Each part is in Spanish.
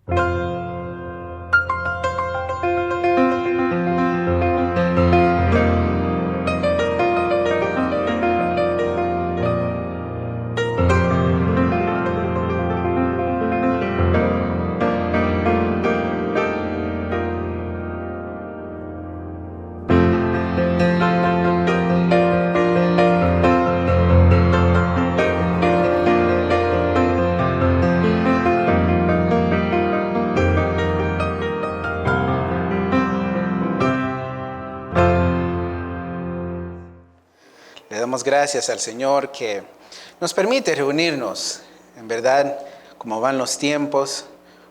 Le damos gracias al Señor que nos permite reunirnos. En verdad, como van los tiempos,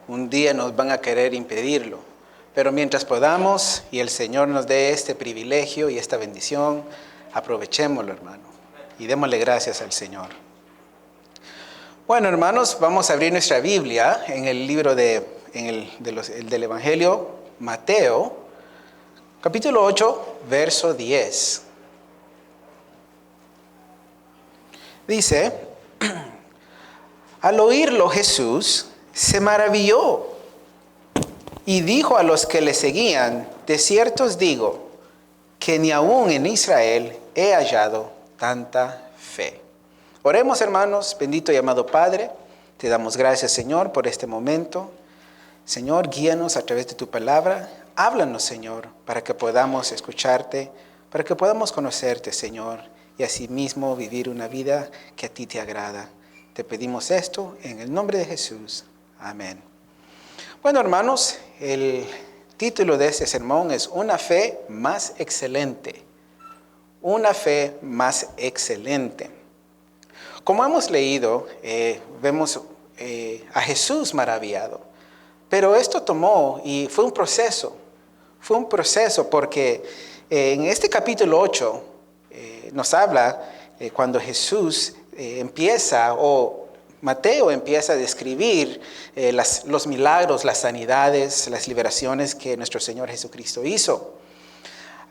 un día nos van a querer impedirlo. Pero mientras podamos y el Señor nos dé este privilegio y esta bendición, aprovechémoslo, hermano, y démosle gracias al Señor. Bueno, hermanos, vamos a abrir nuestra Biblia en el libro del Evangelio Mateo, capítulo 8, verso 10. Dice, al oírlo Jesús se maravilló y dijo a los que le seguían, de cierto os digo, que ni aún en Israel he hallado tanta fe. Oremos, hermanos. Bendito y amado Padre, te damos gracias, Señor, por este momento. Señor, guíanos a través de tu palabra. Háblanos, Señor, para que podamos escucharte, para que podamos conocerte, Señor, y asimismo vivir una vida que a ti te agrada. Te pedimos esto en el nombre de Jesús. Amén. Bueno, hermanos, el título de este sermón es Una fe más excelente. Una fe más excelente. Como hemos leído, vemos a Jesús maravillado. Pero esto tomó y fue un proceso. Fue un proceso porque en este capítulo 8 nos habla cuando Jesús empieza, o Mateo empieza a describir los milagros, las sanidades, las liberaciones que nuestro Señor Jesucristo hizo.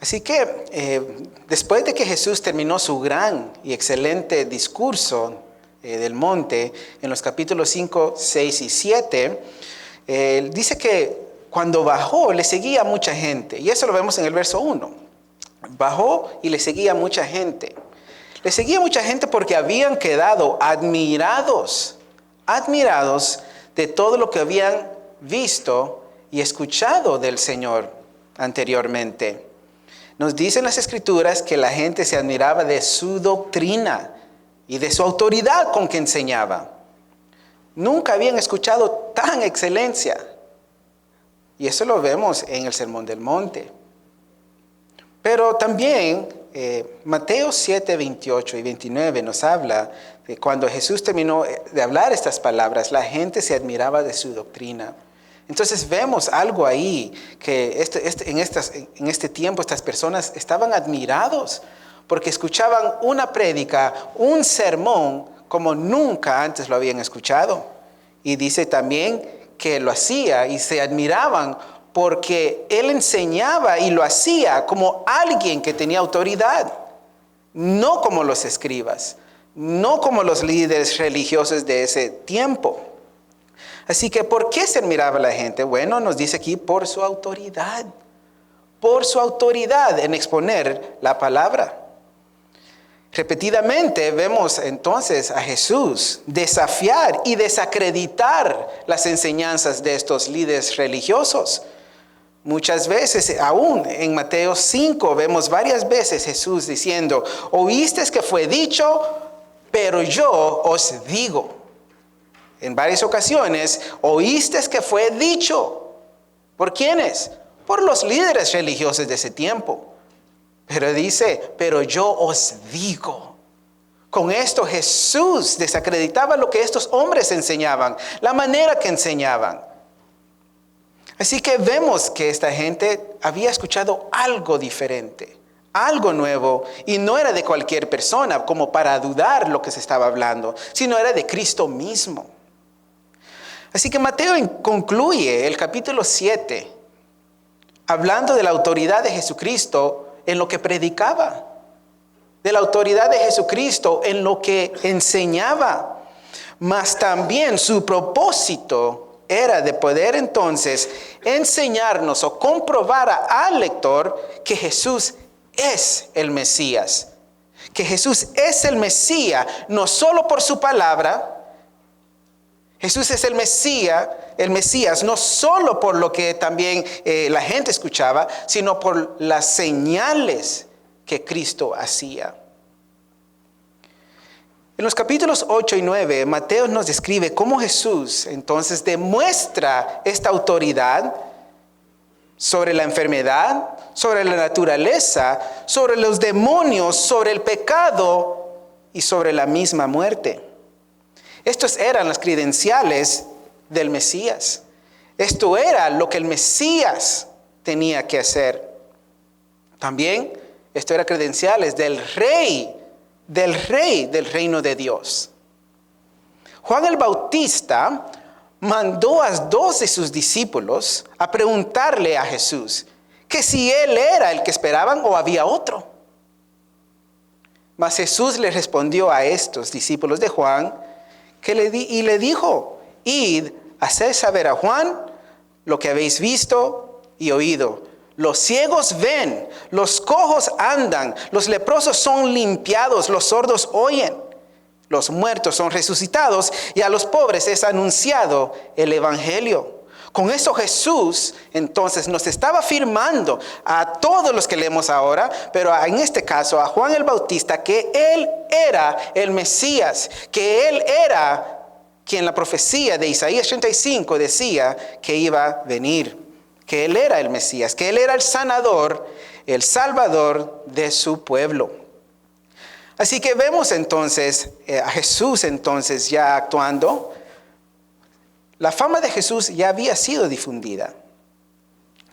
Así que después de que Jesús terminó su gran y excelente discurso del monte, en los capítulos 5, 6 y 7, dice que cuando bajó le seguía mucha gente. Y eso lo vemos en el verso 1. Bajó y le seguía mucha gente. Le seguía mucha gente porque habían quedado admirados de todo lo que habían visto y escuchado del Señor anteriormente. Nos dicen las Escrituras que la gente se admiraba de su doctrina y de su autoridad con que enseñaba. Nunca habían escuchado tan excelencia. Y eso lo vemos en el Sermón del Monte. Pero también Mateo 7, 28 y 29 nos habla de cuando Jesús terminó de hablar estas palabras, la gente se admiraba de su doctrina. Entonces vemos algo ahí, que en este tiempo estas personas estaban admirados porque escuchaban una prédica, un sermón como nunca antes lo habían escuchado. Y dice también que lo hacía y se admiraban porque él enseñaba y lo hacía como alguien que tenía autoridad, no como los escribas, no como los líderes religiosos de ese tiempo. Así que, ¿por qué se admiraba la gente? Bueno, nos dice aquí, por su autoridad en exponer la palabra. Repetidamente vemos entonces a Jesús desafiar y desacreditar las enseñanzas de estos líderes religiosos. Muchas veces, aún en Mateo 5, vemos varias veces Jesús diciendo, oísteis que fue dicho, pero yo os digo. En varias ocasiones, oísteis que fue dicho. ¿Por quiénes? Por los líderes religiosos de ese tiempo. Pero dice, pero yo os digo. Con esto Jesús desacreditaba lo que estos hombres enseñaban, la manera que enseñaban. Así que vemos que esta gente había escuchado algo diferente, algo nuevo, y no era de cualquier persona como para dudar lo que se estaba hablando, sino era de Cristo mismo. Así que Mateo concluye el capítulo 7 hablando de la autoridad de Jesucristo en lo que predicaba, de la autoridad de Jesucristo en lo que enseñaba, mas también su propósito era de poder entonces enseñarnos o comprobar al lector que Jesús es el Mesías. Que Jesús es el Mesías, no solo por su palabra. Jesús es el Mesías, no solo por lo que también la gente escuchaba, sino por las señales que Cristo hacía. En los capítulos 8 y 9, Mateo nos describe cómo Jesús entonces demuestra esta autoridad sobre la enfermedad, sobre la naturaleza, sobre los demonios, sobre el pecado y sobre la misma muerte. Estos eran las credenciales del Mesías. Esto era lo que el Mesías tenía que hacer. También esto era credenciales del rey del reino de Dios. Juan el Bautista mandó a 2 de sus discípulos a preguntarle a Jesús que si él era el que esperaban o había otro. Mas Jesús le respondió a estos discípulos de Juan y le dijo: id, haced saber a Juan lo que habéis visto y oído. Los ciegos ven, los cojos andan, los leprosos son limpiados, los sordos oyen, los muertos son resucitados y a los pobres es anunciado el evangelio. Con eso Jesús entonces nos estaba afirmando a todos los que leemos ahora, pero en este caso a Juan el Bautista, que él era el Mesías, que él era quien la profecía de Isaías 35 decía que iba a venir, que él era el Mesías, que él era el sanador, el salvador de su pueblo. Así que vemos entonces a Jesús entonces ya actuando. La fama de Jesús ya había sido difundida.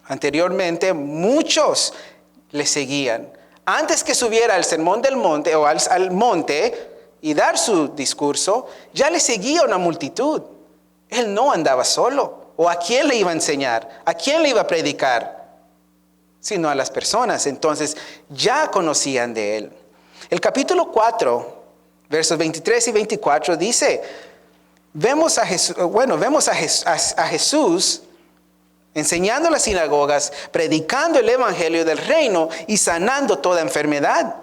Anteriormente muchos le seguían. Antes que subiera al sermón del monte o al monte y dar su discurso, ya le seguía una multitud. Él no andaba solo. ¿O a quién le iba a enseñar? ¿A quién le iba a predicar? Sino a las personas. Entonces ya conocían de él. El capítulo 4, versos 23 y 24 dice: vemos a Jesús enseñando en las sinagogas, predicando el evangelio del reino y sanando toda enfermedad.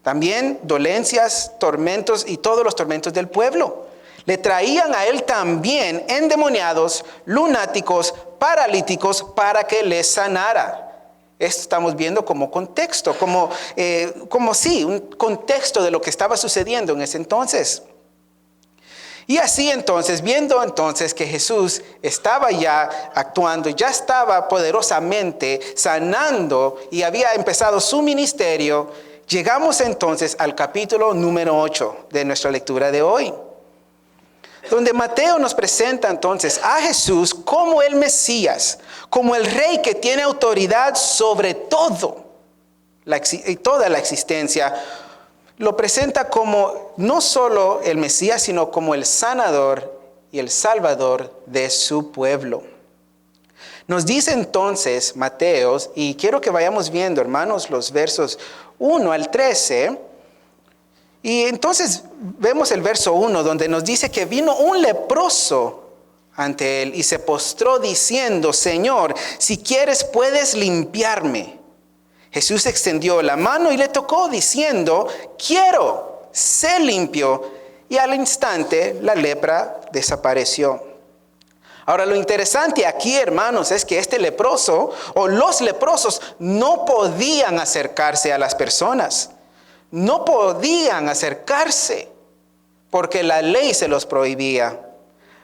También dolencias, tormentos y todos los tormentos del pueblo. Le traían a él también endemoniados, lunáticos, paralíticos para que les sanara. Esto estamos viendo como contexto, un contexto de lo que estaba sucediendo en ese entonces. Y así entonces, viendo entonces que Jesús estaba ya actuando, ya estaba poderosamente sanando y había empezado su ministerio, llegamos entonces al capítulo número 8 de nuestra lectura de hoy, donde Mateo nos presenta entonces a Jesús como el Mesías, como el Rey que tiene autoridad sobre todo y toda la existencia. Lo presenta como no solo el Mesías, sino como el sanador y el salvador de su pueblo. Nos dice entonces Mateo, y quiero que vayamos viendo, hermanos, los versos 1 al 13. Y entonces vemos el verso 1, donde nos dice que vino un leproso ante él y se postró diciendo: Señor, si quieres puedes limpiarme. Jesús extendió la mano y le tocó diciendo: quiero, sé limpio. Y al instante la lepra desapareció. Ahora, lo interesante aquí, hermanos, es que este leproso o los leprosos no podían acercarse a las personas. No podían acercarse porque la ley se los prohibía.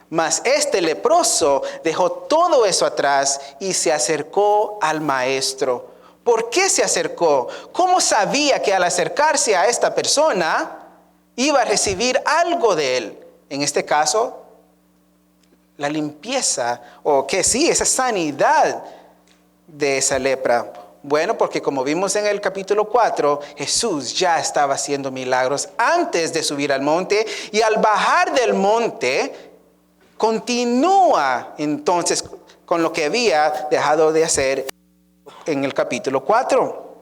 Mas este leproso dejó todo eso atrás y se acercó al maestro. ¿Por qué se acercó? ¿Cómo sabía que al acercarse a esta persona iba a recibir algo de él? En este caso, la limpieza, o que sí, esa sanidad de esa lepra. Bueno, porque como vimos en el capítulo 4, Jesús ya estaba haciendo milagros antes de subir al monte, y al bajar del monte continúa entonces con lo que había dejado de hacer en el capítulo 4.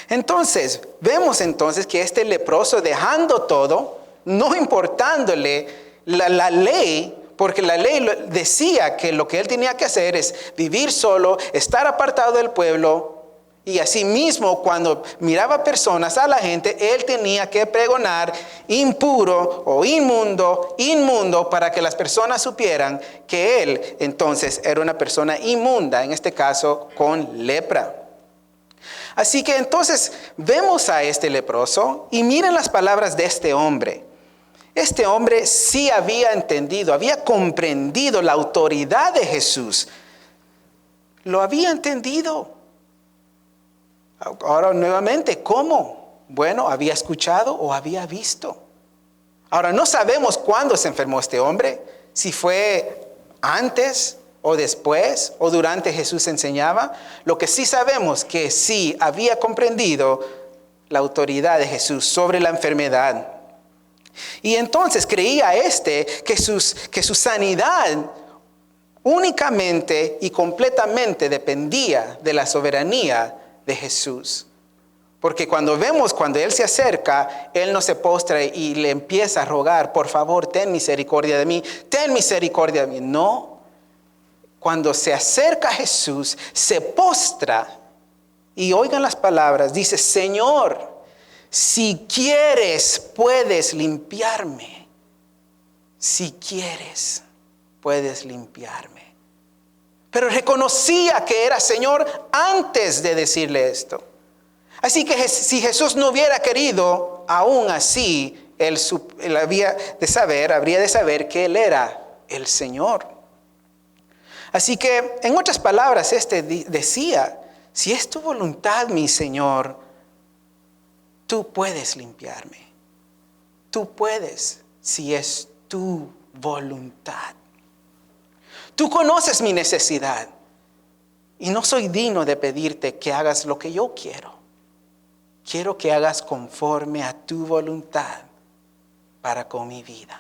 Entonces, vemos entonces que este leproso, dejando todo, no importándole la ley, porque la ley decía que lo que él tenía que hacer es vivir solo, estar apartado del pueblo. Y asimismo, cuando miraba personas a la gente, él tenía que pregonar impuro o inmundo, para que las personas supieran que él entonces era una persona inmunda, en este caso con lepra. Así que entonces vemos a este leproso y miren las palabras de este hombre. Este hombre sí había entendido, había comprendido la autoridad de Jesús. Lo había entendido. Ahora nuevamente, ¿cómo? Bueno, había escuchado o había visto. Ahora no sabemos cuándo se enfermó este hombre, si fue antes o después o durante Jesús enseñaba. Lo que sí sabemos que sí había comprendido la autoridad de Jesús sobre la enfermedad. Y entonces creía que su sanidad únicamente y completamente dependía de la soberanía de Jesús. Porque cuando él se acerca, él no se postra y le empieza a rogar, por favor, ten misericordia de mí, ten misericordia de mí. No, cuando se acerca a Jesús, se postra y oigan las palabras, dice, Señor, si quieres, puedes limpiarme. Si quieres, puedes limpiarme. Pero reconocía que era Señor antes de decirle esto. Así que si Jesús no hubiera querido, aún así, él habría de saber que Él era el Señor. Así que, en otras palabras, decía, si es tu voluntad, mi Señor, tú puedes limpiarme. Tú puedes, si es tu voluntad. Tú conoces mi necesidad y no soy digno de pedirte que hagas lo que yo quiero. Quiero que hagas conforme a tu voluntad para con mi vida.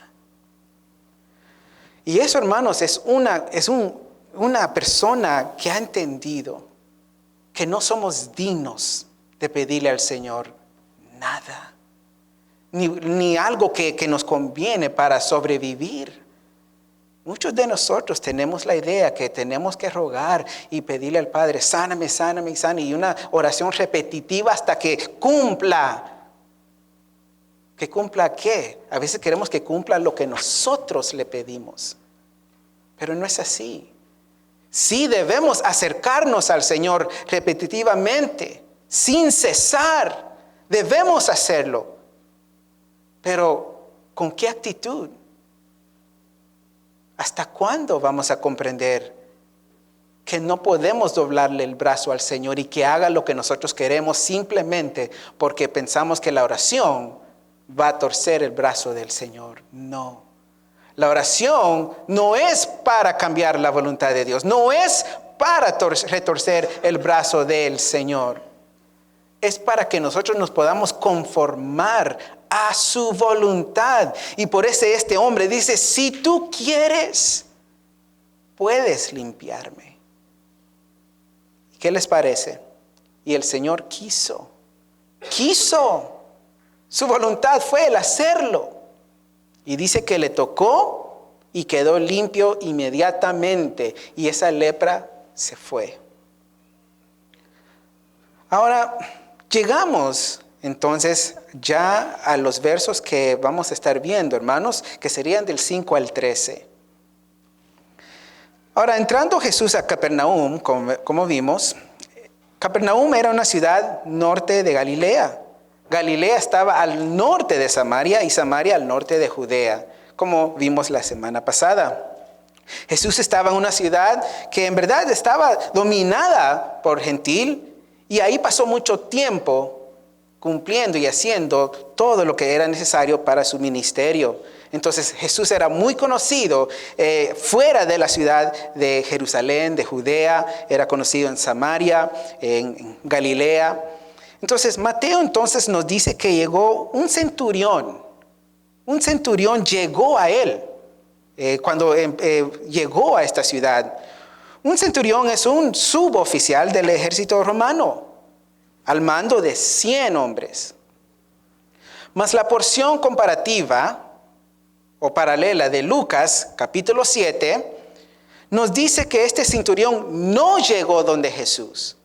Y eso, hermanos, es una persona que ha entendido que no somos dignos de pedirle al Señor nada, ni algo que nos conviene para sobrevivir. Muchos de nosotros tenemos la idea que tenemos que rogar y pedirle al Padre, sáname, sáname, sáname, y una oración repetitiva hasta que cumpla. ¿Que cumpla qué? A veces queremos que cumpla lo que nosotros le pedimos, pero no es así. Sí debemos acercarnos al Señor repetitivamente, sin cesar. Debemos hacerlo, pero ¿con qué actitud? ¿Hasta cuándo vamos a comprender que no podemos doblarle el brazo al Señor y que haga lo que nosotros queremos simplemente porque pensamos que la oración va a torcer el brazo del Señor? No. La oración no es para cambiar la voluntad de Dios, no es para retorcer el brazo del Señor. Es para que nosotros nos podamos conformar a su voluntad. Y por eso este hombre dice, si tú quieres, puedes limpiarme. ¿Qué les parece? Y el Señor quiso. Su voluntad fue el hacerlo. Y dice que le tocó y quedó limpio inmediatamente. Y esa lepra se fue. Ahora, llegamos entonces ya a los versos que vamos a estar viendo, hermanos, que serían del 5 al 13. Ahora, entrando Jesús a Capernaum, como vimos, Capernaum era una ciudad norte de Galilea. Galilea estaba al norte de Samaria y Samaria al norte de Judea, como vimos la semana pasada. Jesús estaba en una ciudad que en verdad estaba dominada por gentil y ahí pasó mucho tiempo cumpliendo y haciendo todo lo que era necesario para su ministerio. Entonces Jesús era muy conocido fuera de la ciudad de Jerusalén, de Judea, era conocido en Samaria, en Galilea. Entonces Mateo entonces nos dice que llegó un centurión llegó a él cuando llegó a esta ciudad. Un centurión es un suboficial del ejército romano, al mando de 100 hombres. Mas la porción comparativa o paralela de Lucas, capítulo 7, nos dice que este centurión no llegó donde Jesús.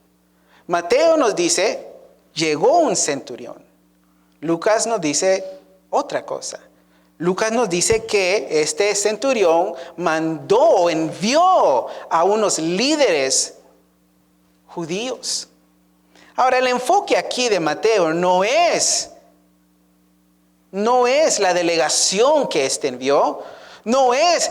Mateo nos dice, llegó un centurión. Lucas nos dice otra cosa. Lucas nos dice que este centurión mandó o envió a unos líderes judíos. Ahora, el enfoque aquí de Mateo no es la delegación que éste envió, no es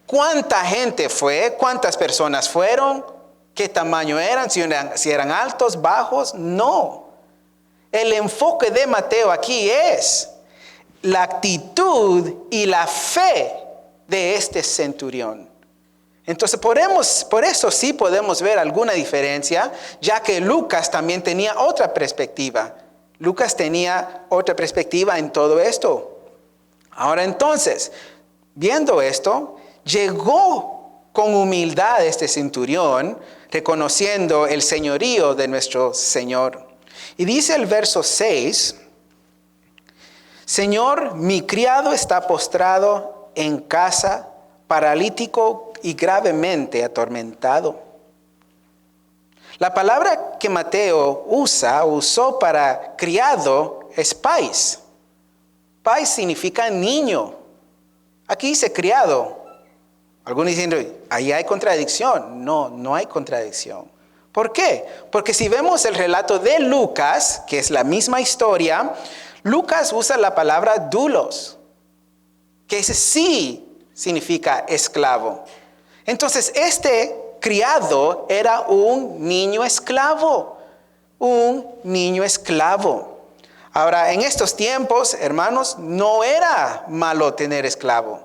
cuánta gente fue, cuántas personas fueron, qué tamaño eran, si eran altos, bajos, no. El enfoque de Mateo aquí es la actitud y la fe de este centurión. Entonces por eso sí podemos ver alguna diferencia, ya que Lucas también tenía otra perspectiva. Lucas tenía otra perspectiva en todo esto. Ahora entonces, viendo esto, llegó con humildad este centurión, reconociendo el señorío de nuestro Señor. Y dice el verso 6, Señor, mi criado está postrado en casa, paralítico y gravemente atormentado. La palabra que Mateo usó para criado es pais. Pais significa niño. Aquí dice criado. Algunos dicen, ahí hay contradicción. No, no hay contradicción. ¿Por qué? Porque si vemos el relato de Lucas, que es la misma historia, Lucas usa la palabra doulos, que ese sí significa esclavo. Entonces, este criado era un niño esclavo. Un niño esclavo. Ahora, en estos tiempos, hermanos, no era malo tener esclavo.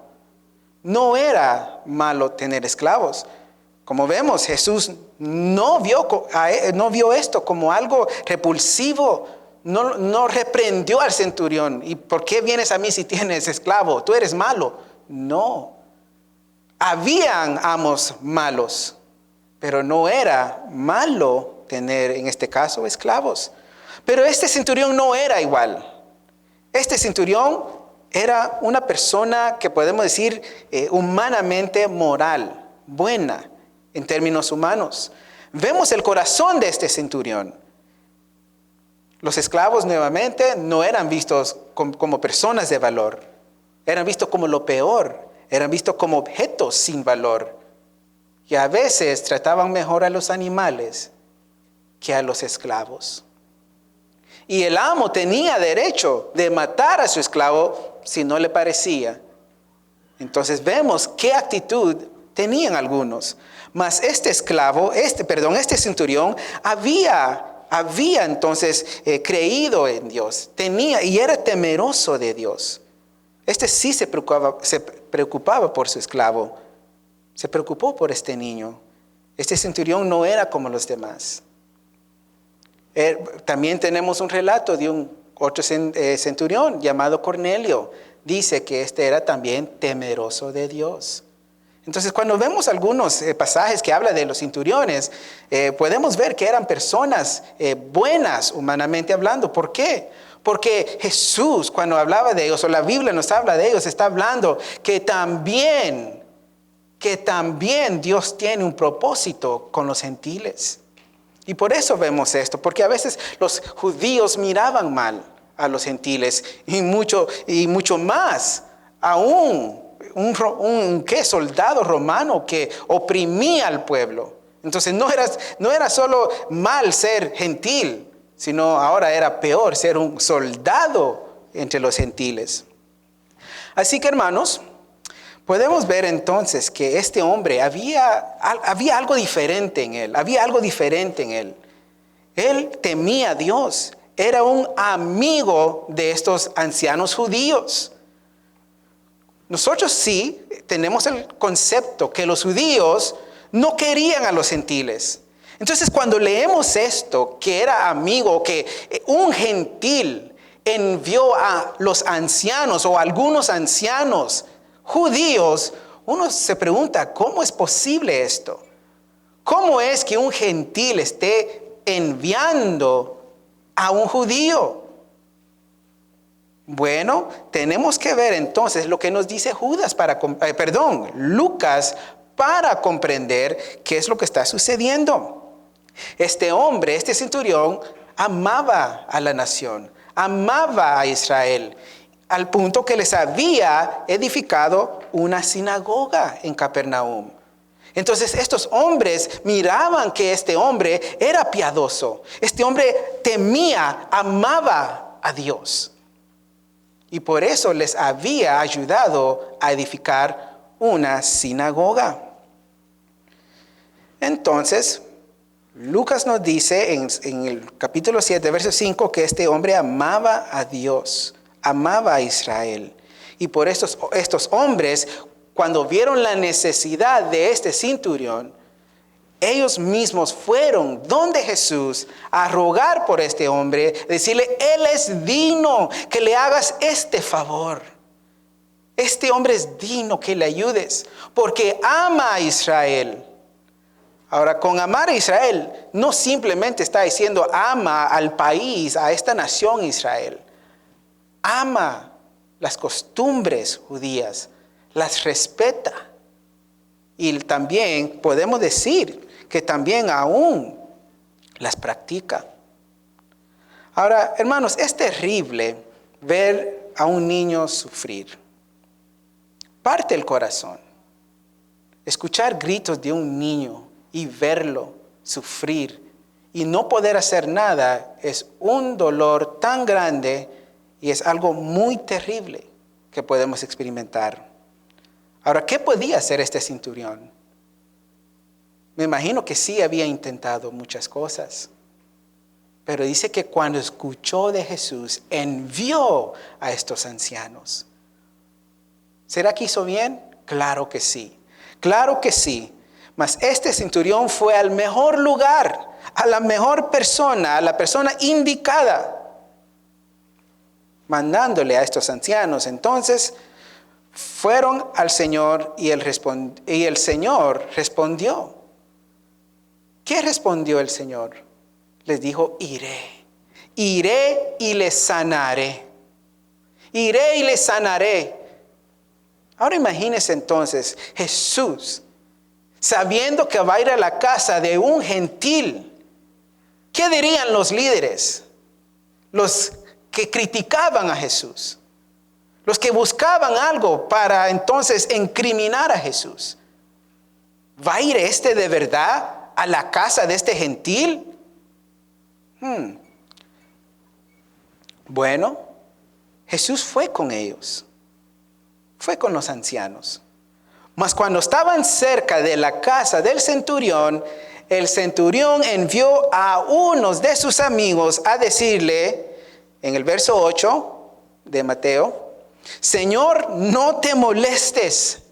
No era malo tener esclavos. Como vemos, Jesús no vio esto como algo repulsivo. No reprendió al centurión. ¿Y por qué vienes a mí si tienes esclavo? Tú eres malo. No. Habían amos malos, pero no era malo tener, en este caso, esclavos. Pero este centurión no era igual. Este centurión era una persona que podemos decir humanamente moral, buena en términos humanos. Vemos el corazón de este centurión. Los esclavos nuevamente no eran vistos como personas de valor. Eran vistos como lo peor. Eran vistos como objetos sin valor. Y a veces trataban mejor a los animales que a los esclavos. Y el amo tenía derecho de matar a su esclavo si no le parecía. Entonces vemos qué actitud tenían algunos. Mas este centurión había entonces creído en Dios, tenía y era temeroso de Dios. Este sí se preocupaba por su esclavo, se preocupó por este niño. Este centurión no era como los demás. También tenemos un relato de otro centurión llamado Cornelio. Dice que este era también temeroso de Dios. Entonces, cuando vemos algunos pasajes que hablan de los centuriones, podemos ver que eran personas buenas, humanamente hablando. ¿Por qué? Porque Jesús, cuando hablaba de ellos, o la Biblia nos habla de ellos, está hablando que también Dios tiene un propósito con los gentiles. Y por eso vemos esto, porque a veces los judíos miraban mal a los gentiles, y mucho más aún un soldado romano que oprimía al pueblo. Entonces no era solo mal ser gentil, sino ahora era peor ser un soldado entre los gentiles. Así que, hermanos, podemos ver entonces que este hombre había algo diferente en él. Había algo diferente en él. Él temía a Dios. Era un amigo de estos ancianos judíos. Nosotros sí tenemos el concepto que los judíos no querían a los gentiles. Entonces, cuando leemos esto, que era amigo, que un gentil envió a los ancianos o a algunos ancianos judíos, uno se pregunta, ¿cómo es posible esto? ¿Cómo es que un gentil esté enviando a un judío? Bueno, tenemos que ver entonces lo que nos dice Lucas para comprender qué es lo que está sucediendo. Este hombre, este centurión, amaba a la nación, amaba a Israel, al punto que les había edificado una sinagoga en Capernaum. Entonces estos hombres miraban que este hombre era piadoso. Este hombre temía, amaba a Dios. Y por eso les había ayudado a edificar una sinagoga. Entonces, Lucas nos dice en el capítulo 7, verso 5, que este hombre amaba a Dios, amaba a Israel. Y por estos hombres, cuando vieron la necesidad de este centurión, ellos mismos fueron donde Jesús a rogar por este hombre, decirle, Él es digno que le hagas este favor. Este hombre es digno que le ayudes, porque ama a Israel. Ahora, con amar a Israel, no simplemente está diciendo ama al país, a esta nación Israel. Ama las costumbres judías, las respeta. Y también podemos decir que también aún las practica. Ahora, hermanos, es terrible ver a un niño sufrir. Parte el corazón. Escuchar gritos de un niño y verlo sufrir y no poder hacer nada es un dolor tan grande y es algo muy terrible que podemos experimentar. Ahora, ¿qué podía hacer este centurión? Me imagino que sí había intentado muchas cosas. Pero dice que cuando escuchó de Jesús, envió a estos ancianos. ¿Será que hizo bien? Claro que sí. Claro que sí. Mas este centurión fue al mejor lugar, a la mejor persona, a la persona indicada, mandándole a estos ancianos. Entonces, fueron al Señor y el Señor respondió. ¿Qué respondió el Señor? Les dijo, iré y les sanaré. Iré y les sanaré. Ahora imagínense entonces, Jesús, sabiendo que va a ir a la casa de un gentil. ¿Qué dirían los líderes? Los que criticaban a Jesús. Los que buscaban algo para entonces incriminar a Jesús. ¿Va a ir este de verdad a la casa de este gentil? Bueno, Jesús fue con ellos. Fue con los ancianos. Mas cuando estaban cerca de la casa del centurión, el centurión envió a unos de sus amigos a decirle, en el verso 8 de Mateo, Señor, no te molestes,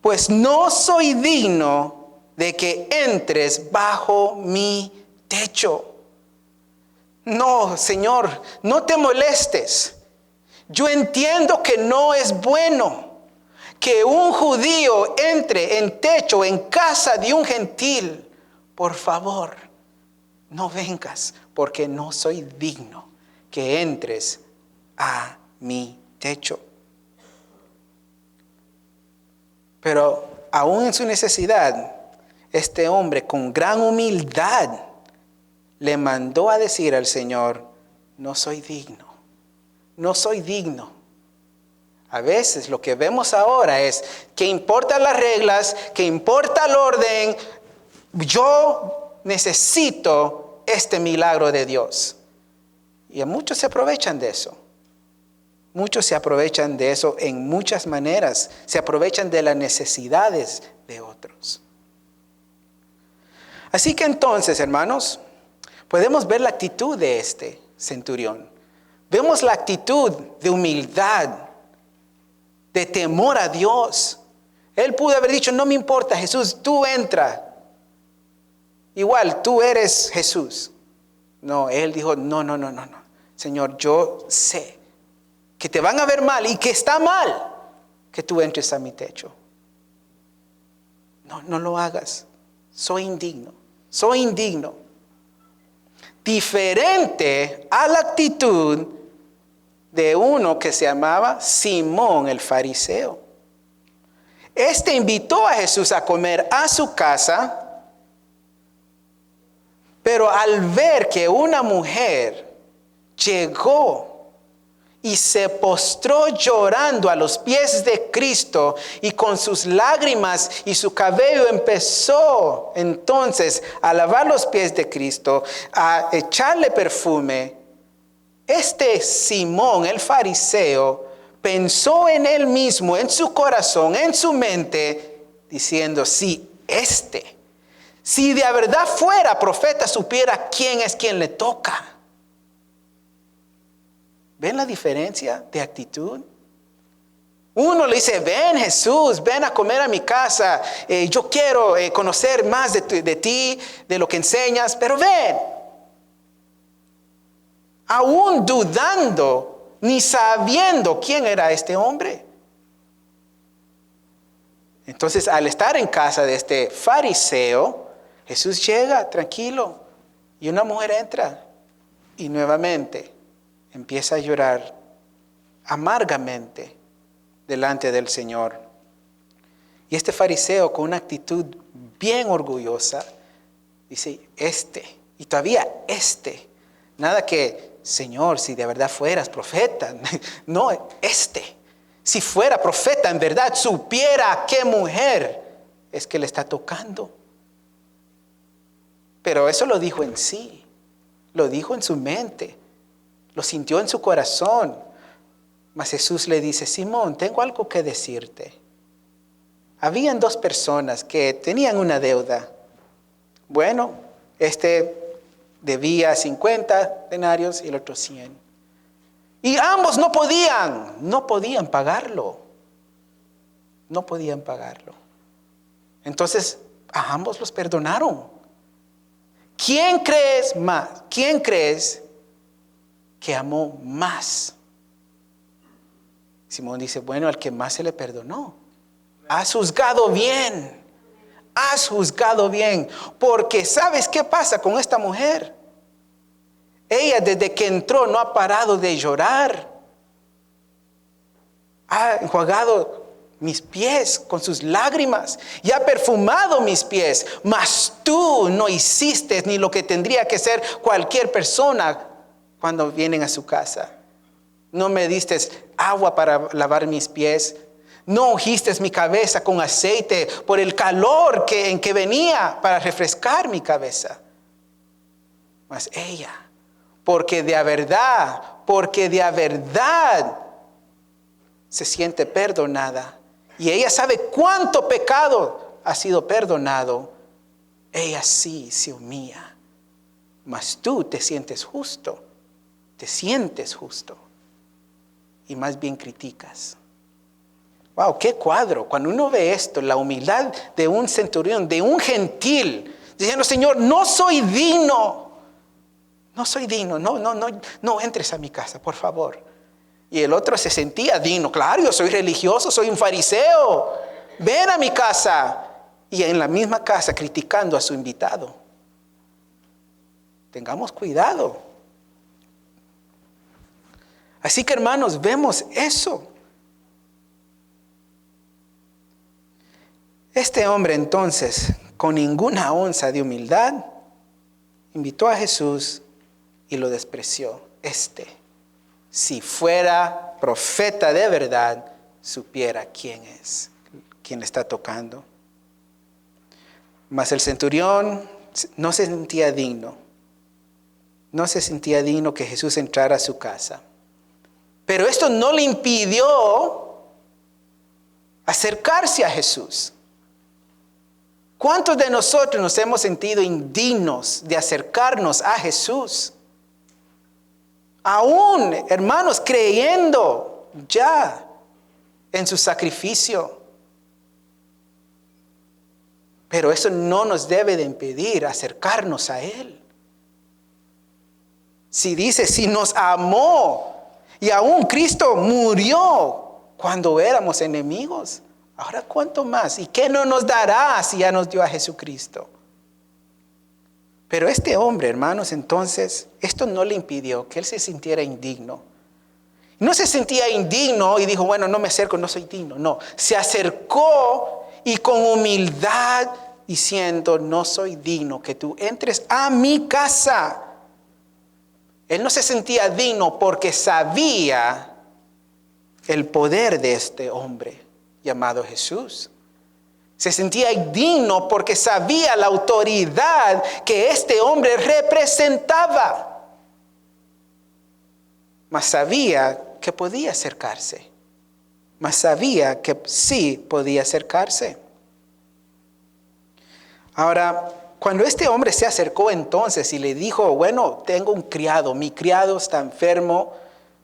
pues no soy digno de que entres bajo mi techo. No, Señor, no te molestes. Yo entiendo que no es bueno que un judío entre en techo, en casa de un gentil. Por favor, no vengas, porque no soy digno que entres a mi techo. Pero aún en su necesidad, este hombre con gran humildad le mandó a decir al Señor, no soy digno, no soy digno. A veces lo que vemos ahora es que importan las reglas, que importa el orden. Yo necesito este milagro de Dios. Y a muchos se aprovechan de eso. Muchos se aprovechan de eso en muchas maneras. Se aprovechan de las necesidades de otros. Así que entonces, hermanos, podemos ver la actitud de este centurión. Vemos la actitud de humildad, de temor a Dios. Él pudo haber dicho, no me importa, Jesús, tú entra. Igual, tú eres Jesús. No, él dijo, no. Señor, yo sé que te van a ver mal y que está mal que tú entres a mi techo. No lo hagas. Soy indigno. Diferente a la actitud de uno que se llamaba Simón el fariseo. Este invitó a Jesús a comer a su casa, pero al ver que una mujer llegó y se postró llorando a los pies de Cristo, y con sus lágrimas y su cabello empezó entonces a lavar los pies de Cristo, a echarle perfume, este Simón el fariseo pensó en él mismo, en su corazón, en su mente, diciendo: si de verdad fuera profeta, supiera quién es quien le toca. ¿Ven la diferencia de actitud? Uno le dice: ven Jesús, ven a comer a mi casa, yo quiero conocer más de ti, de lo que enseñas, pero ven. Aún dudando, ni sabiendo quién era este hombre. Entonces, al estar en casa de este fariseo, Jesús llega tranquilo, y una mujer entra y nuevamente empieza a llorar amargamente delante del Señor. Y este fariseo, con una actitud bien orgullosa, dice: y todavía nada que: Señor, si de verdad fueras profeta. No, si fuera profeta en verdad, supiera qué mujer es que le está tocando. Pero eso lo dijo en sí, lo dijo en su mente, lo sintió en su corazón. Mas Jesús le dice: Simón, tengo algo que decirte. Habían dos personas que tenían una deuda. Bueno, debía 50 denarios y el otro 100. Y ambos no podían pagarlo. No podían pagarlo. Entonces, a ambos los perdonaron. ¿Quién crees que amó más? Simón dice: bueno, al que más se le perdonó. Has juzgado bien. Has juzgado bien. Porque ¿sabes qué pasa con esta mujer? Ella, desde que entró, no ha parado de llorar. Ha enjuagado mis pies con sus lágrimas y ha perfumado mis pies. Mas tú no hiciste ni lo que tendría que hacer cualquier persona cuando vienen a su casa. No me diste agua para lavar mis pies. No ungiste mi cabeza con aceite por el calor en que venía para refrescar mi cabeza. Mas ella, porque de verdad se siente perdonada, y ella sabe cuánto pecado ha sido perdonado, ella sí se humilla. Mas tú te sientes justo, y más bien criticas. Wow, qué cuadro. Cuando uno ve esto, la humildad de un centurión, de un gentil, diciendo: Señor, no soy digno, no entres a mi casa, por favor. Y el otro se sentía digno: claro, yo soy religioso, soy un fariseo, ven a mi casa. Y en la misma casa criticando a su invitado. Tengamos cuidado. Así que, hermanos, vemos eso. Este hombre, entonces, con ninguna onza de humildad, invitó a Jesús y lo despreció. Si fuera profeta de verdad, supiera quién es, quién le está tocando. Mas el centurión no se sentía digno. No se sentía digno que Jesús entrara a su casa. Pero esto no le impidió acercarse a Jesús. ¿Cuántos de nosotros nos hemos sentido indignos de acercarnos a Jesús? Aún, hermanos, creyendo ya en su sacrificio. Pero eso no nos debe de impedir acercarnos a Él. Si nos amó, y aún Cristo murió cuando éramos enemigos, ahora ¿cuánto más? ¿Y qué no nos dará si ya nos dio a Jesucristo? Pero este hombre, hermanos, entonces, esto no le impidió que él se sintiera indigno. No se sentía indigno y dijo, bueno, no me acerco, no soy digno. No, se acercó y con humildad diciendo, no soy digno que tú entres a mi casa. Él no se sentía digno porque sabía el poder de este hombre llamado Jesús. Se sentía indigno porque sabía la autoridad que este hombre representaba. Mas sabía que podía acercarse. Mas sabía que sí podía acercarse. Ahora, cuando este hombre se acercó entonces y le dijo, bueno, tengo un criado, mi criado está enfermo,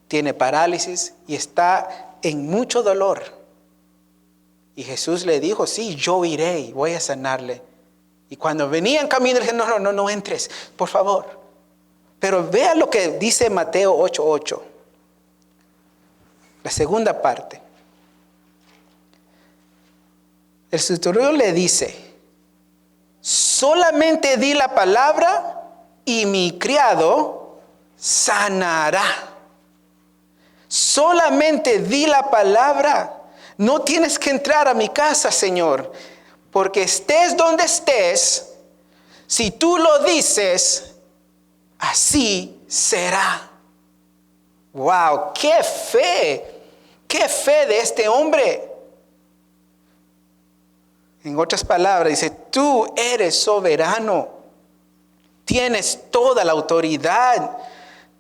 tiene parálisis y está en mucho dolor. Y Jesús le dijo, sí, yo iré y voy a sanarle. Y cuando venía en camino, le dije, no entres, por favor. Pero vea lo que dice Mateo 8:8. La segunda parte. El centurión le dice, solamente di la palabra y mi criado sanará. Solamente di la palabra. No tienes que entrar a mi casa, Señor, porque estés donde estés, si tú lo dices, así será. ¡Wow! ¡Qué fe! ¡Qué fe de este hombre! En otras palabras, dice, tú eres soberano, tienes toda la autoridad,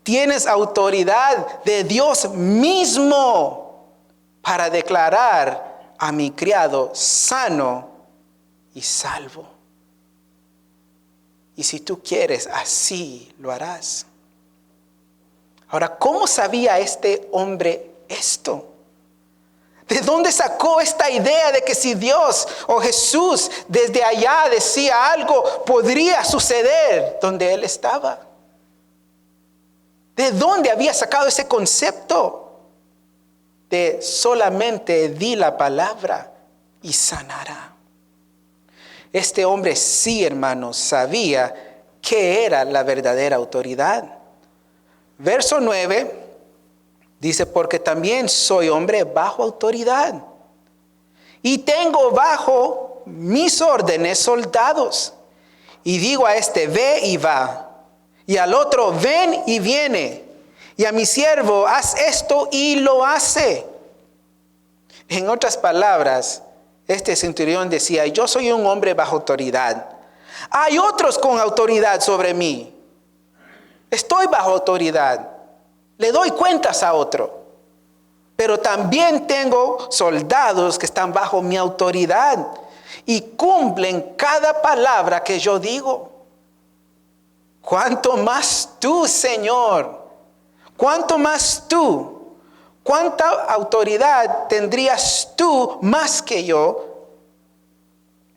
tienes autoridad de Dios mismo para declarar a mi criado sano y salvo. Y si tú quieres, así lo harás. Ahora, ¿cómo sabía este hombre esto? ¿De dónde sacó esta idea de que si Dios o Jesús desde allá decía algo, podría suceder donde él estaba? ¿De dónde había sacado ese concepto? De solamente di la palabra y sanará. Este hombre sí, hermanos, sabía qué era la verdadera autoridad. Verso 9 dice, porque también soy hombre bajo autoridad y tengo bajo mis órdenes soldados. Y digo a este, ve y va, y al otro, ven y viene. Y a mi siervo, haz esto y lo hace. En otras palabras, este centurión decía, yo soy un hombre bajo autoridad. Hay otros con autoridad sobre mí. Estoy bajo autoridad. Le doy cuentas a otro. Pero también tengo soldados que están bajo mi autoridad y cumplen cada palabra que yo digo. ¿Cuánto más tú, Señor? ¿Cuánto más tú? ¿Cuánta autoridad tendrías tú más que yo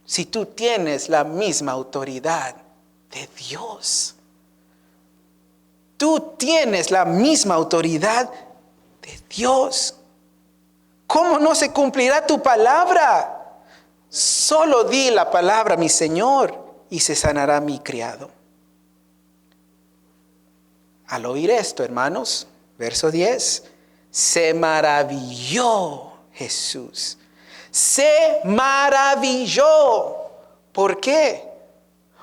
si tú tienes la misma autoridad de Dios? Tú tienes la misma autoridad de Dios. ¿Cómo no se cumplirá tu palabra? Solo di la palabra, mi Señor, y se sanará mi criado. Al oír esto, hermanos, verso 10, se maravilló Jesús. Se maravilló. ¿Por qué?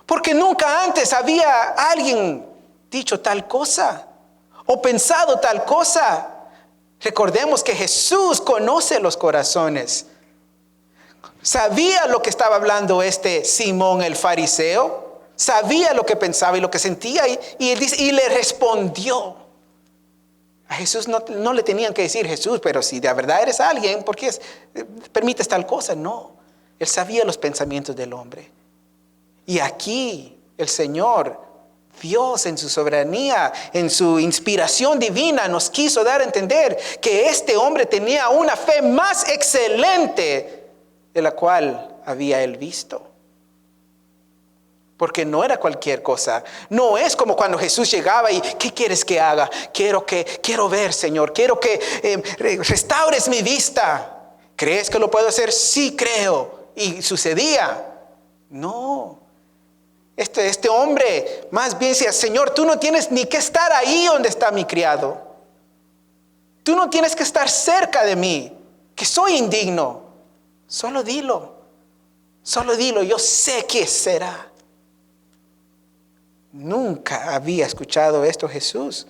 Porque nunca antes había alguien dicho tal cosa o pensado tal cosa. Recordemos que Jesús conoce los corazones. Sabía lo que estaba hablando este Simón el fariseo. Sabía lo que pensaba y lo que sentía y le respondió. A Jesús no le tenían que decir, Jesús, pero si de verdad eres alguien, ¿por qué permites tal cosa? No, él sabía los pensamientos del hombre. Y aquí el Señor, Dios en su soberanía, en su inspiración divina, nos quiso dar a entender que este hombre tenía una fe más excelente de la cual había él visto. Porque no era cualquier cosa. No es como cuando Jesús llegaba y ¿qué quieres que haga? Quiero ver, Señor. Quiero que restaures mi vista. ¿Crees que lo puedo hacer? Sí, creo. Y sucedía. No. Este hombre más bien decía, Señor, tú no tienes ni que estar ahí donde está mi criado. Tú no tienes que estar cerca de mí, que soy indigno. Solo dilo, yo sé que será. Nunca había escuchado esto Jesús.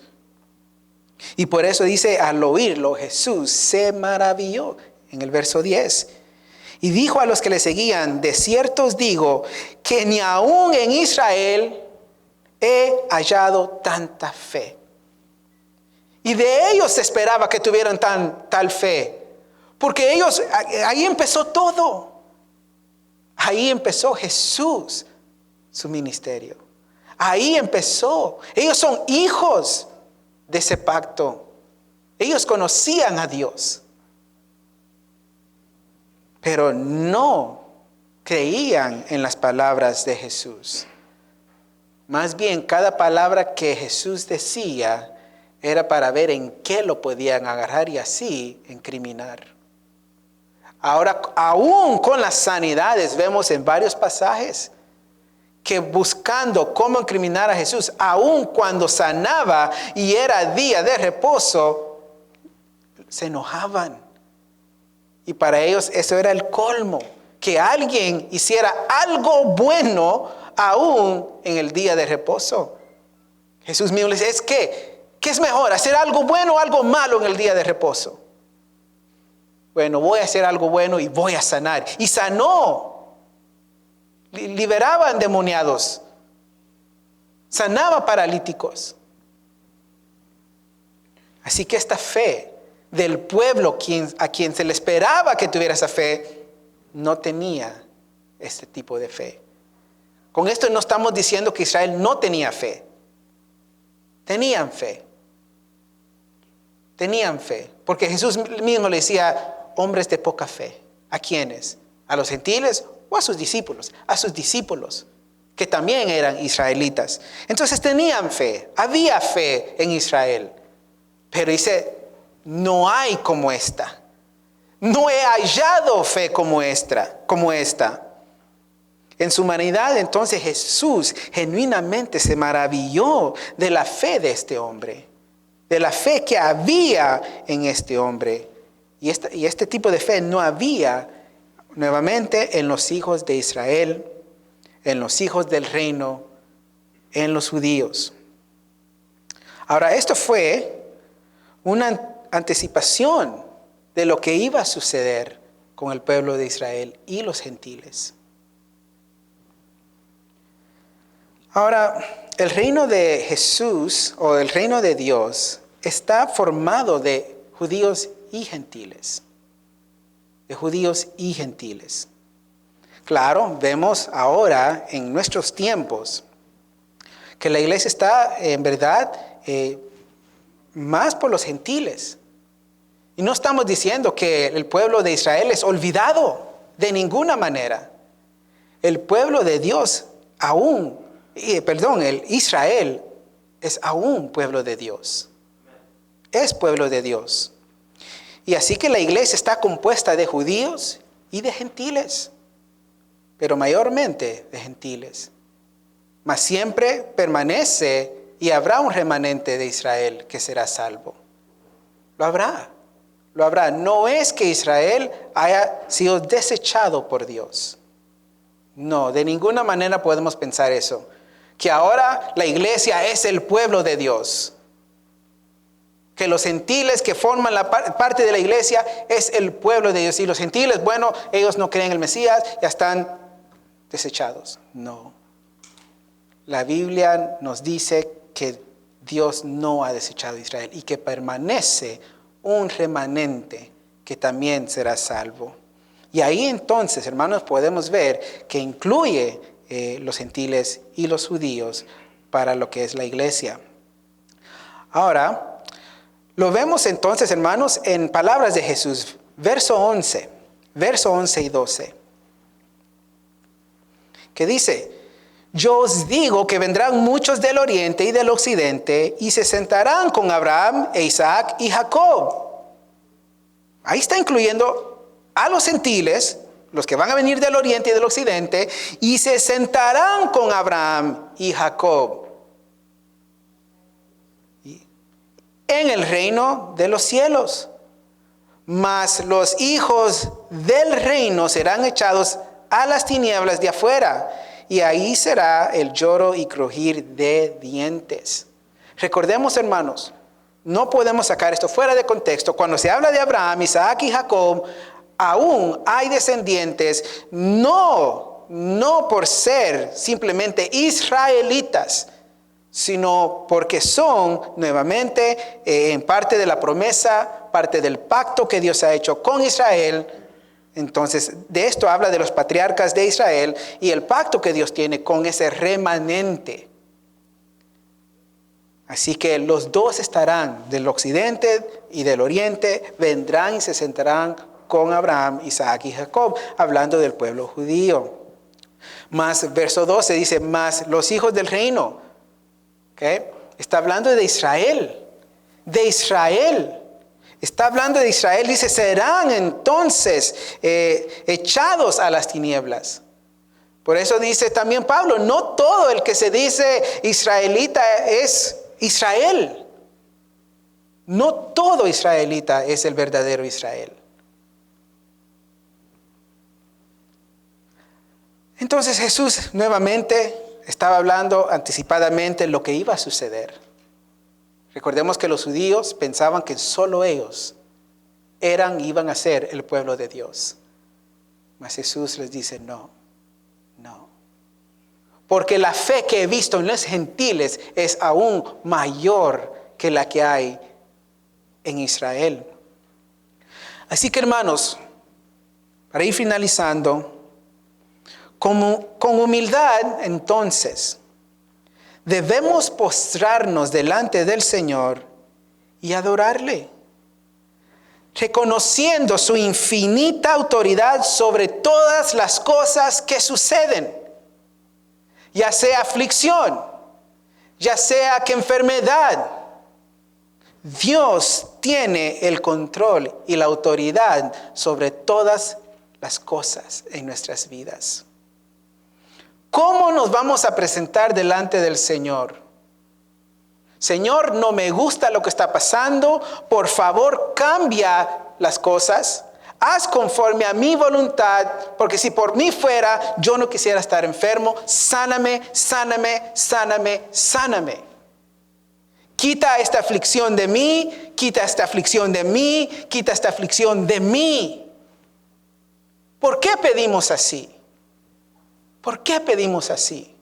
Y por eso dice, al oírlo, Jesús se maravilló en el verso 10. Y dijo a los que le seguían, de cierto os digo, que ni aún en Israel he hallado tanta fe. Y de ellos se esperaba que tuvieran tal fe. Porque ellos, ahí empezó todo. Ahí empezó Jesús, su ministerio. Ahí empezó. Ellos son hijos de ese pacto. Ellos conocían a Dios. Pero no creían en las palabras de Jesús. Más bien, cada palabra que Jesús decía era para ver en qué lo podían agarrar y así incriminar. Ahora, aún con las sanidades, vemos en varios pasajes que buscando cómo incriminar a Jesús, aún cuando sanaba y era día de reposo, se enojaban. Y para ellos eso era el colmo, que alguien hiciera algo bueno aún en el día de reposo. Jesús mismo les dice, ¿qué es mejor? ¿Hacer algo bueno o algo malo en el día de reposo? Bueno, voy a hacer algo bueno y voy a sanar. Y sanó. Liberaba endemoniados. Sanaba paralíticos. Así que esta fe del pueblo a quien se le esperaba que tuviera esa fe, no tenía este tipo de fe. Con esto no estamos diciendo que Israel no tenía fe. Tenían fe. Tenían fe. Porque Jesús mismo le decía, hombres de poca fe. ¿A quiénes? ¿A los gentiles o a sus discípulos? A sus discípulos, que también eran israelitas. Entonces tenían fe. Había fe en Israel. Pero dice, no hay como esta. No he hallado fe como esta. En su humanidad, entonces Jesús genuinamente se maravilló de la fe de este hombre. De la fe que había en este hombre. Y este tipo de fe no había nuevamente en los hijos de Israel, en los hijos del reino, en los judíos. Ahora, esto fue una anticipación de lo que iba a suceder con el pueblo de Israel y los gentiles. Ahora, el reino de Jesús o el reino de Dios está formado de judíos y gentiles. De judíos y gentiles. Claro, vemos ahora en nuestros tiempos que la iglesia está en verdad más por los gentiles. Y no estamos diciendo que el pueblo de Israel es olvidado de ninguna manera. El pueblo de Dios el Israel es aún pueblo de Dios. Es pueblo de Dios. Y así que la iglesia está compuesta de judíos y de gentiles, pero mayormente de gentiles. Mas siempre permanece y habrá un remanente de Israel que será salvo. Lo habrá. No es que Israel haya sido desechado por Dios. No, de ninguna manera podemos pensar eso. Que ahora la iglesia es el pueblo de Dios. Que los gentiles que forman la parte de la iglesia es el pueblo de Dios. Y los gentiles, bueno, ellos no creen en el Mesías, ya están desechados. No. La Biblia nos dice que Dios no ha desechado a Israel y que permanece un remanente que también será salvo. Y ahí entonces, hermanos, podemos ver que incluye los gentiles y los judíos para lo que es la iglesia. Ahora, lo vemos entonces, hermanos, en palabras de Jesús, verso 11 y 12, que dice, yo os digo que vendrán muchos del oriente y del occidente y se sentarán con Abraham e Isaac y Jacob. Ahí está incluyendo a los gentiles, los que van a venir del oriente y del occidente, y se sentarán con Abraham y Jacob. en el reino de los cielos. Mas los hijos del reino serán echados a las tinieblas de afuera, y ahí será el lloro y crujir de dientes. Recordemos, hermanos, no podemos sacar esto fuera de contexto. Cuando se habla de Abraham, Isaac y Jacob, aún hay descendientes, no por ser simplemente israelitas, sino porque son nuevamente en parte de la promesa, parte del pacto que Dios ha hecho con Israel. Entonces, de esto habla de los patriarcas de Israel y el pacto que Dios tiene con ese remanente. Así que los dos estarán del occidente y del oriente, vendrán y se sentarán con Abraham, Isaac y Jacob, hablando del pueblo judío. Más, verso 12 dice, más los hijos del reino. ¿Okay? Está hablando de Israel. De Israel. Está hablando de Israel. Dice, serán entonces echados a las tinieblas. Por eso dice también Pablo, no todo el que se dice israelita es Israel. No todo israelita es el verdadero Israel. Entonces Jesús nuevamente estaba hablando anticipadamente lo que iba a suceder. Recordemos que los judíos pensaban que solo ellos iban a ser el pueblo de Dios. Mas Jesús les dice, no. Porque la fe que he visto en los gentiles es aún mayor que la que hay en Israel. Así que, hermanos, para ir finalizando, con humildad, entonces, debemos postrarnos delante del Señor y adorarle, reconociendo su infinita autoridad sobre todas las cosas que suceden, ya sea aflicción, ya sea que enfermedad. Dios tiene el control y la autoridad sobre todas las cosas en nuestras vidas. ¿Cómo nos vamos a presentar delante del Señor? Señor, no me gusta lo que está pasando. Por favor, cambia las cosas. Haz conforme a mi voluntad, porque si por mí fuera, yo no quisiera estar enfermo. Sáname, sáname, sáname, sáname. Quita esta aflicción de mí, quita esta aflicción de mí, quita esta aflicción de mí. ¿Por qué pedimos así? ¿Por qué pedimos así?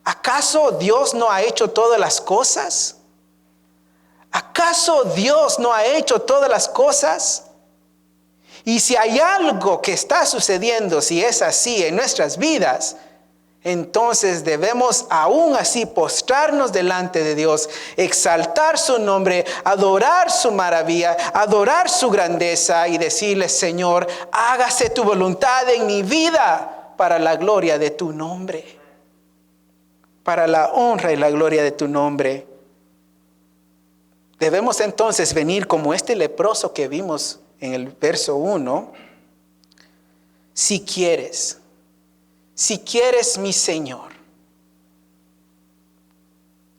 ¿Acaso Dios no ha hecho todas las cosas? ¿Acaso Dios no ha hecho todas las cosas? Y si hay algo que está sucediendo, si es así en nuestras vidas, entonces debemos aún así postrarnos delante de Dios, exaltar su nombre, adorar su maravilla, adorar su grandeza y decirle, Señor, hágase tu voluntad en mi vida para la gloria de tu nombre, para la honra y la gloria de tu nombre. Debemos entonces venir como este leproso que vimos en el verso 1. Si quieres, mi Señor,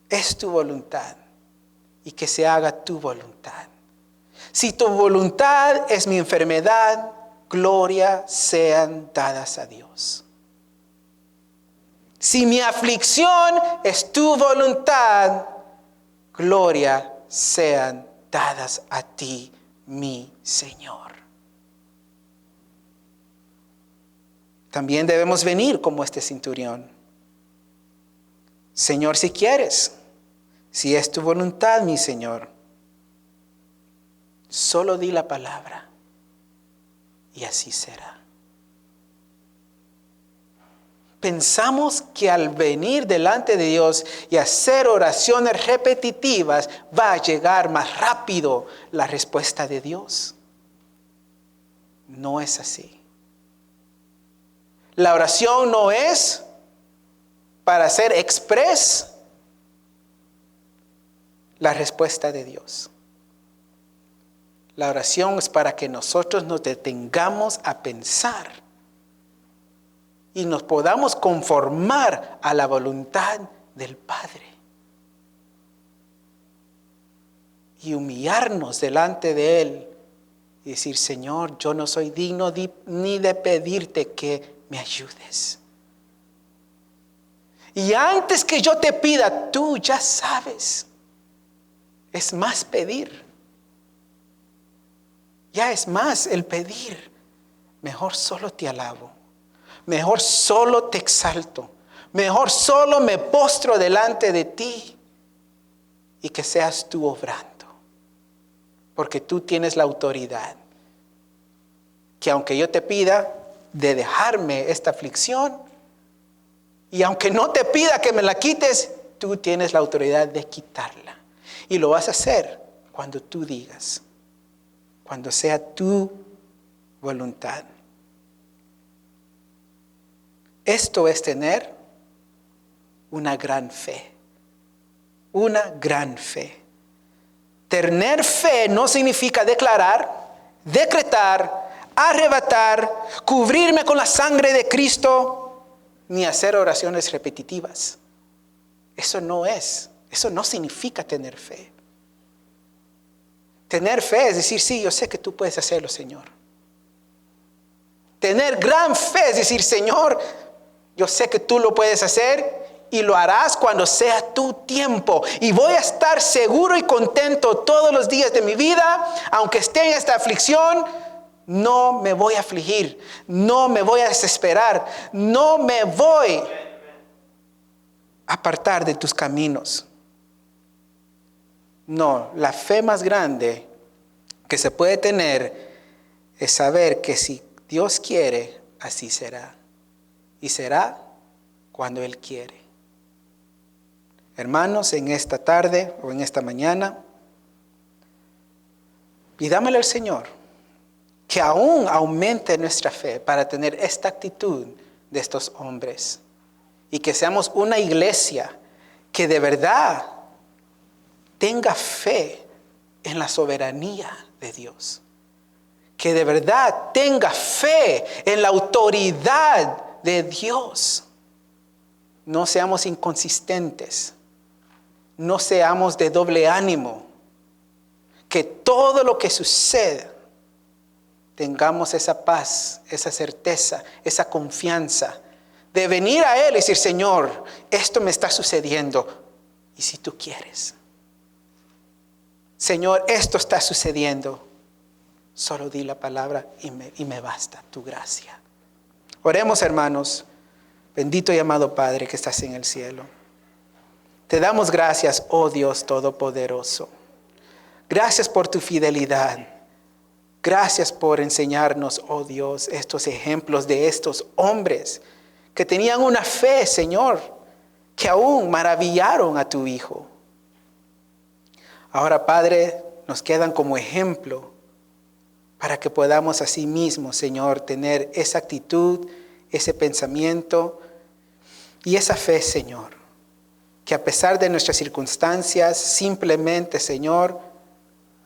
es tu voluntad y que se haga tu voluntad. Si tu voluntad es mi enfermedad, gloria sean dadas a Dios. Si mi aflicción es tu voluntad, gloria sean dadas a ti, mi Señor. También debemos venir como este centurión. Señor, si quieres, si es tu voluntad, mi Señor, solo di la palabra y así será. Pensamos que al venir delante de Dios y hacer oraciones repetitivas va a llegar más rápido la respuesta de Dios. No es así. La oración no es para hacer express la respuesta de Dios. La oración es para que nosotros nos detengamos a pensar y nos podamos conformar a la voluntad del Padre. y humillarnos delante de Él y decir, Señor, yo no soy digno ni de pedirte que me ayudes. Y antes que yo te pida, tú ya sabes. Es más pedir. Ya es más el pedir. Mejor solo te alabo. Mejor solo te exalto. Mejor solo me postro delante de ti. Y que seas tú obrando. Porque tú tienes la autoridad. Que aunque yo te pida de dejarme esta aflicción, y aunque no te pida que me la quites, tú tienes la autoridad de quitarla. Y lo vas a hacer cuando tú digas, cuando sea tu voluntad. Esto es tener una gran fe. Una gran fe. Tener fe no significa declarar, decretar, arrebatar, cubrirme con la sangre de Cristo, ni hacer oraciones repetitivas. Eso no significa tener fe. Tener fe es decir, sí, yo sé que tú puedes hacerlo, Señor. Tener gran fe es decir, Señor, yo sé que tú lo puedes hacer y lo harás cuando sea tu tiempo. Y voy a estar seguro y contento todos los días de mi vida, aunque esté en esta aflicción. No me voy a afligir, no me voy a desesperar, no me voy a apartar de tus caminos. No, la fe más grande que se puede tener es saber que si Dios quiere, así será. Y será cuando Él quiere. Hermanos, en esta tarde o en esta mañana, pidámosle al Señor que aún aumente nuestra fe para tener esta actitud de estos hombres. Y que seamos una iglesia que de verdad tenga fe en la soberanía de Dios. Que de verdad tenga fe en la autoridad de Dios. No seamos inconsistentes. No seamos de doble ánimo. Que todo lo que suceda, tengamos esa paz, esa certeza, esa confianza de venir a Él y decir, Señor, esto me está sucediendo. Y si tú quieres, Señor, esto está sucediendo, solo di la palabra y me basta tu gracia. Oremos, hermanos. Bendito y amado Padre que estás en el cielo. Te damos gracias, oh Dios Todopoderoso. Gracias por tu fidelidad. Gracias por enseñarnos, oh Dios, estos ejemplos de estos hombres que tenían una fe, Señor, que aún maravillaron a tu Hijo. Ahora, Padre, nos quedan como ejemplo para que podamos así mismo, Señor, tener esa actitud, ese pensamiento y esa fe, Señor, que a pesar de nuestras circunstancias, simplemente, Señor,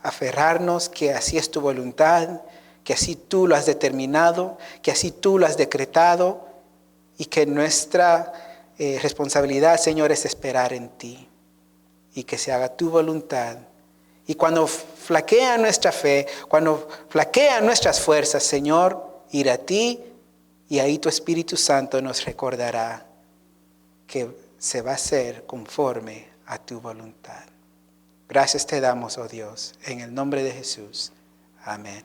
aferrarnos que así es tu voluntad, que así tú lo has determinado, que así tú lo has decretado y que nuestra responsabilidad, Señor, es esperar en ti y que se haga tu voluntad. Y cuando flaquea nuestra fe, cuando flaquean nuestras fuerzas, Señor, ir a ti y ahí tu Espíritu Santo nos recordará que se va a hacer conforme a tu voluntad. Gracias te damos, oh Dios, en el nombre de Jesús. Amén.